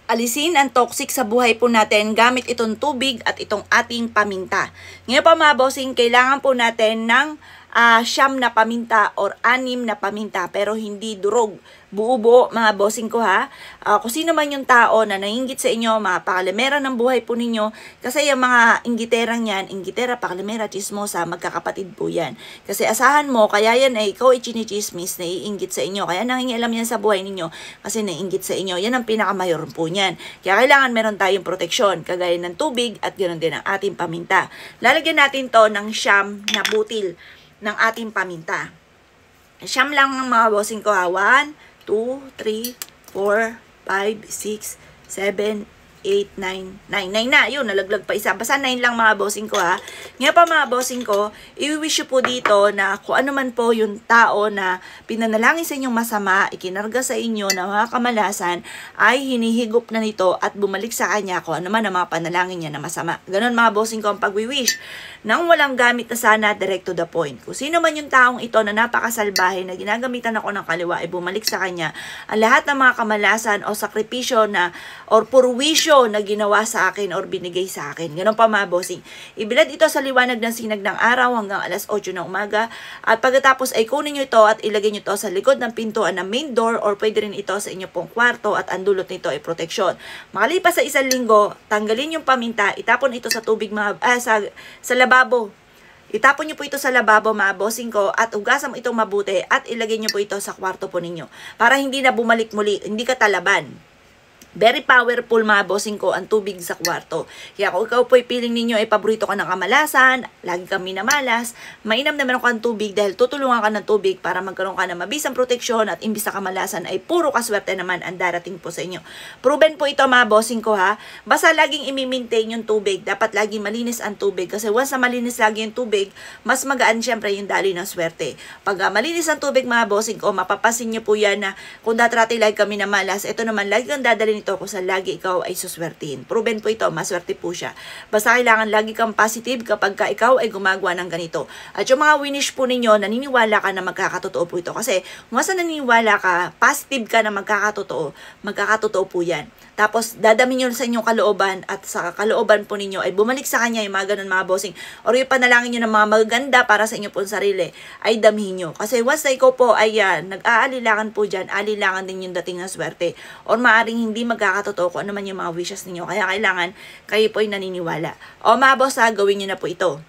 alisin ang toxic sa buhay po natin gamit itong tubig at itong ating paminta. Ngayon po mga bossing, kailangan po natin ng 9 na paminta or 6 na paminta pero hindi durog. Buo-buo mga bossing ko ha. Kung sino man yung tao na nainggit sa inyo, mga pakalimera ng buhay po ninyo, kasi yung mga inggiterang yan, inggitera, pakalimera, chismosa, magkakapatid po yan. Kasi asahan mo, kaya yan ay ikaw ay chinichismis, naiinggit sa inyo. Kaya nangingialam yan sa buhay ninyo kasi naiinggit sa inyo. Yan ang pinakamayor po niyan. Kaya kailangan meron tayong proteksyon, kagaya ng tubig at ganoon din ang ating paminta. Lalagyan natin to ng 9 na butil ng ating paminta. 9 lang mga bossing ko ha. 1, 2, 3, 4, 5, 6, 7, 8, 9, 9 na. Yun, nalaglag pa isa. Basta 9 lang mga bossing ko ha. Ngayon pa mga bossing ko, i-wish po dito na kung ano man po yung tao na pinanalangin sa inyong masama, ikinarga sa inyo na mga kamalasan, ay hinihigop na nito at bumalik sa kanya kung ano man ang mga panalangin niya na masama. Ganon mga bossing ko ang pag-wish. Nang walang gamit na sana, direct to the point. Kung sino man yung taong ito na napakasalbahe na ginagamitan ako ng kaliwa ay bumalik sa kanya, ang lahat ng mga kamalasan o sakripisyo na or purwisyo na ginawa sa akin or binigay sa akin. Ganon pa mga bossing. Ibilad ito sa liwanag ng sinag ng araw hanggang alas 8 ng umaga at pagkatapos ay kunin nyo ito at ilagay nyo ito sa likod ng pintuan ng main door or pwede rin ito sa inyo pong kwarto at ang dulot nito ay proteksyon. Makalipas sa 1 linggo, tanggalin yung paminta, itapon ito sa tubig sa lababo. Itapon nyo po ito sa lababo mga bossing ko at hugasan mo itong mabuti at ilagay nyo po ito sa kwarto po ninyo para hindi na bumalik muli, hindi ka talaban. Very powerful mga bossing ko ang tubig sa kwarto. Kaya kung ikaw po'y piling ninyo ay paborito ka ng kamalasan, lagi kang minamalas, mainam na meron kang tubig dahil tutulungan ka ng tubig para magkaroon ka ng mabisang proteksyon at imbis sa kamalasan ay puro kaswerte naman ang darating po sa inyo. Proven po ito mga bossing ko ha. Basta laging i-maintain yung tubig. Dapat laging malinis ang tubig kasi once na malinis lagi yung tubig, mas magaan syempre yung daloy ng swerte. Pag malinis ang tubig mga bossing ko, mapapasin nyo po yan na kung datrati lagi kami na malas, ito naman lagi kang dadalhin ito kung saan lagi ikaw ay suswertihin. Proven po ito, maswerte po siya. Basta kailangan lagi kang positive kapag ka ikaw ay gumagawa ng ganito. At yung mga winish po ninyo, naniniwala ka na magkakatotoo po ito. Kasi kung saan naniniwala ka, positive ka na magkakatotoo po yan. Tapos dadamin nyo sa inyong kalooban at sa kalooban po ninyo ay bumalik sa kanya yung mga ganun mga bossing. Or yung panalangin nyo ng mga magaganda para sa inyo po sarili ay damhin nyo. Kasi once na ikaw po ay nag-aalilangan po dyan, alilangan din yung dating na swerte. Or maaring hindi magkakatotoo kung ano man yung mga wishes ninyo. Kaya kailangan kayo po ay naniniwala. O mga boss gawin nyo na po ito.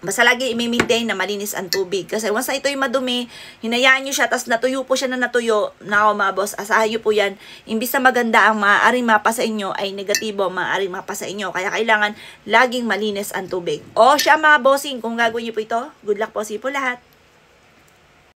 Basta lagi i-maintain na malinis ang tubig. Kasi once na ito ay madumi, hinayaan nyo siya, tas natuyo po siya na natuyo. Nako mga boss, asahan nyo po yan. Imbis na maganda ang maaaring mapa sa inyo, ay negatibo ang maaaring mapa sa inyo. Kaya kailangan laging malinis ang tubig. O siya mga bossing, kung gagawin nyo po ito, good luck po sa po lahat.